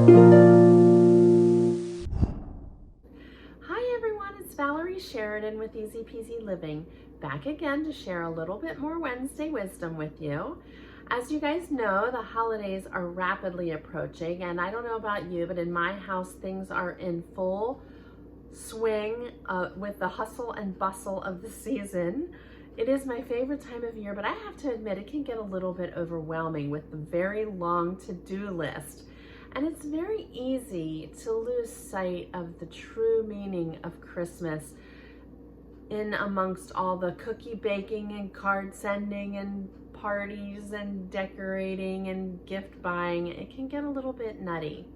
Hi everyone, it's Valerie Sheridan with Easy Peasy Living, back again to share a little bit more Wednesday wisdom with you. As you guys know, the holidays are rapidly approaching, and I don't know about you, but in my house things are in full swing with the hustle and bustle of the season. It is my favorite time of year, but I have to admit it can get a little bit overwhelming with the very long to-do list. And it's very easy to lose sight of the true meaning of Christmas in amongst all the cookie baking and card sending and parties and decorating and gift buying. It can get a little bit nutty.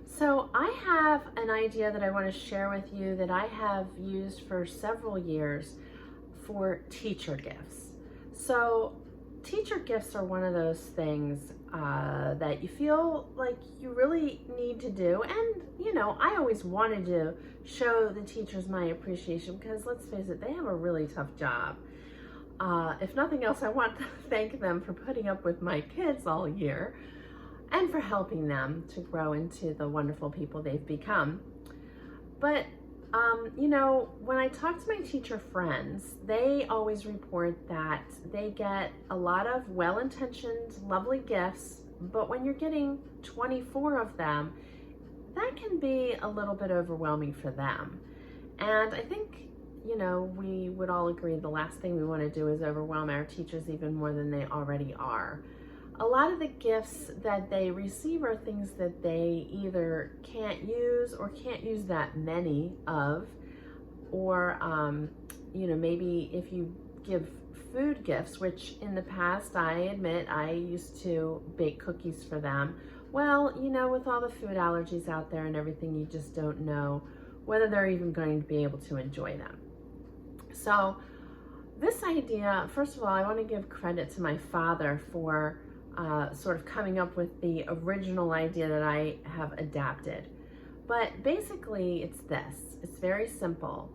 So I have an idea that I want to share with you that I have used for several years for teacher gifts. So teacher gifts are one of those things that you feel like you really need to do. And, you know, I always wanted to show the teachers my appreciation because, let's face it, they have a really tough job. If nothing else, I want to thank them for putting up with my kids all year and for helping them to grow into the wonderful people they've become. But you know, when I talk to my teacher friends, they always report that they get a lot of well-intentioned, lovely gifts, but when you're getting 24 of them, that can be a little bit overwhelming for them. And I think, you know, we would all agree the last thing we want to do is overwhelm our teachers even more than they already are. A lot of the gifts that they receive are things that they either can't use or can't use that many of, or, you know, maybe if you give food gifts, which in the past, I admit, I used to bake cookies for them. Well, you know, with all the food allergies out there and everything, you just don't know whether they're even going to be able to enjoy them. So this idea, first of all, I want to give credit to my father for sort of coming up with the original idea that I have adapted. But basically it's this, it's very simple.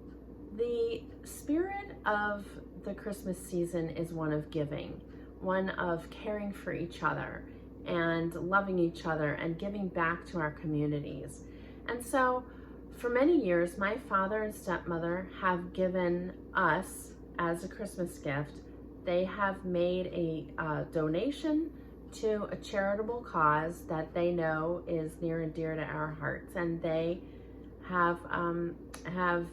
The spirit of the Christmas season is one of giving, one of caring for each other and loving each other and giving back to our communities. And so for many years, my father and stepmother have given us as a Christmas gift, they have made a donation to a charitable cause that they know is near and dear to our hearts, and they have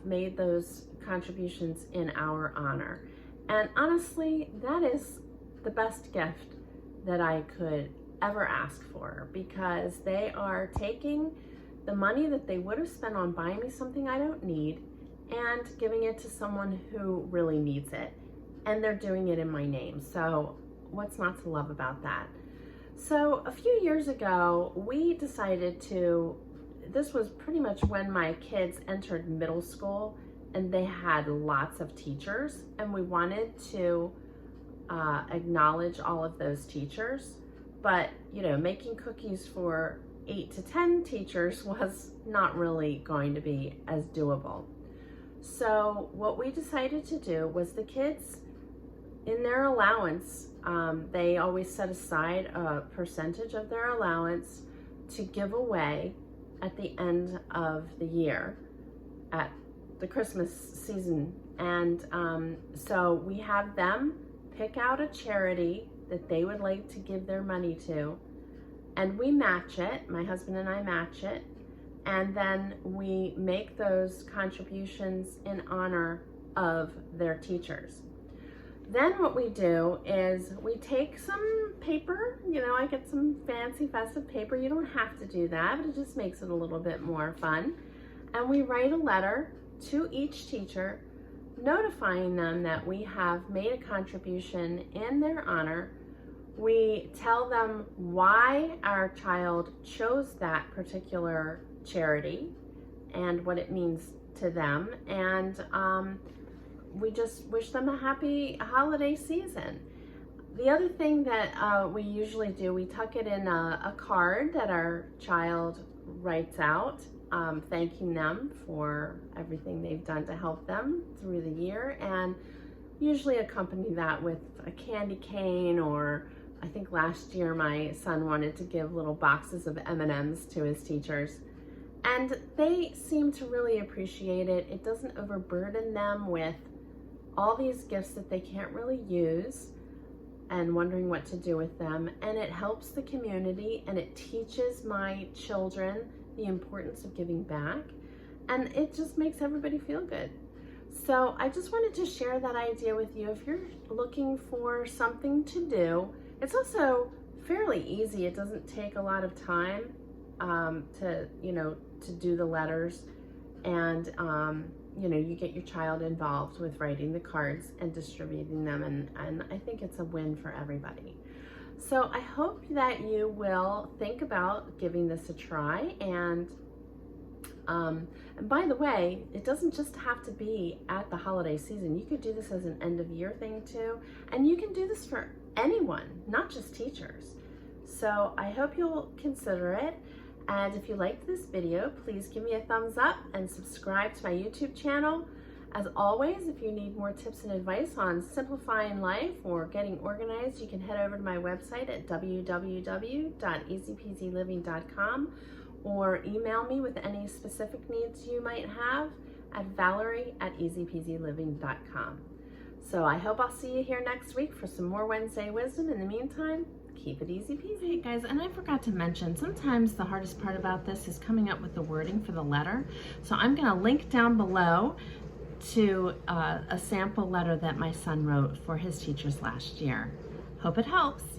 made those contributions in our honor. And honestly, that is the best gift that I could ever ask for, because they are taking the money that they would have spent on buying me something I don't need and giving it to someone who really needs it, and they're doing it in my name. So what's not to love about that? So a few years ago, we decided to, this was pretty much when my kids entered middle school and they had lots of teachers, and we wanted to acknowledge all of those teachers. But, you know, making cookies for 8 to 10 teachers was not really going to be as doable. So what we decided to do was the kids, in their allowance, they always set aside a percentage of their allowance to give away at the end of the year at the Christmas season. And so we have them pick out a charity that they would like to give their money to, and we match it, my husband and I match it, and then we make those contributions in honor of their teachers. Then what we do is we take some paper, you know, I get some fancy festive paper. You don't have to do that, but it just makes it a little bit more fun. And we write a letter to each teacher notifying them that we have made a contribution in their honor. We tell them why our child chose that particular charity and what it means to them, and we just wish them a happy holiday season. The other thing that we usually do, we tuck it in a card that our child writes out, thanking them for everything they've done to help them through the year, and usually accompany that with a candy cane or I think last year my son wanted to give little boxes of M&Ms to his teachers, and they seem to really appreciate it. It doesn't overburden them with all these gifts that they can't really use and wondering what to do with them. And it helps the community, and it teaches my children the importance of giving back, and it just makes everybody feel good. So I just wanted to share that idea with you. If you're looking for something to do, it's also fairly easy. It doesn't take a lot of time to do the letters, and you get your child involved with writing the cards and distributing them, and I think it's a win for everybody. So I hope that you will think about giving this a try, and by the way, it doesn't just have to be at the holiday season. You could do this as an end of year thing too, and you can do this for anyone, not just teachers. So I hope you'll consider it. And if you liked this video, please give me a thumbs up and subscribe to my YouTube channel. As always, if you need more tips and advice on simplifying life or getting organized, you can head over to my website at www.easypeasyliving.com, or email me with any specific needs you might have at valerie@easypeasyliving.com. So I hope I'll see you here next week for some more Wednesday wisdom. In the meantime, keep it easy peasy. Hey guys, and I forgot to mention, sometimes the hardest part about this is coming up with the wording for the letter. So I'm going to link down below to a sample letter that my son wrote for his teachers last year. Hope it helps.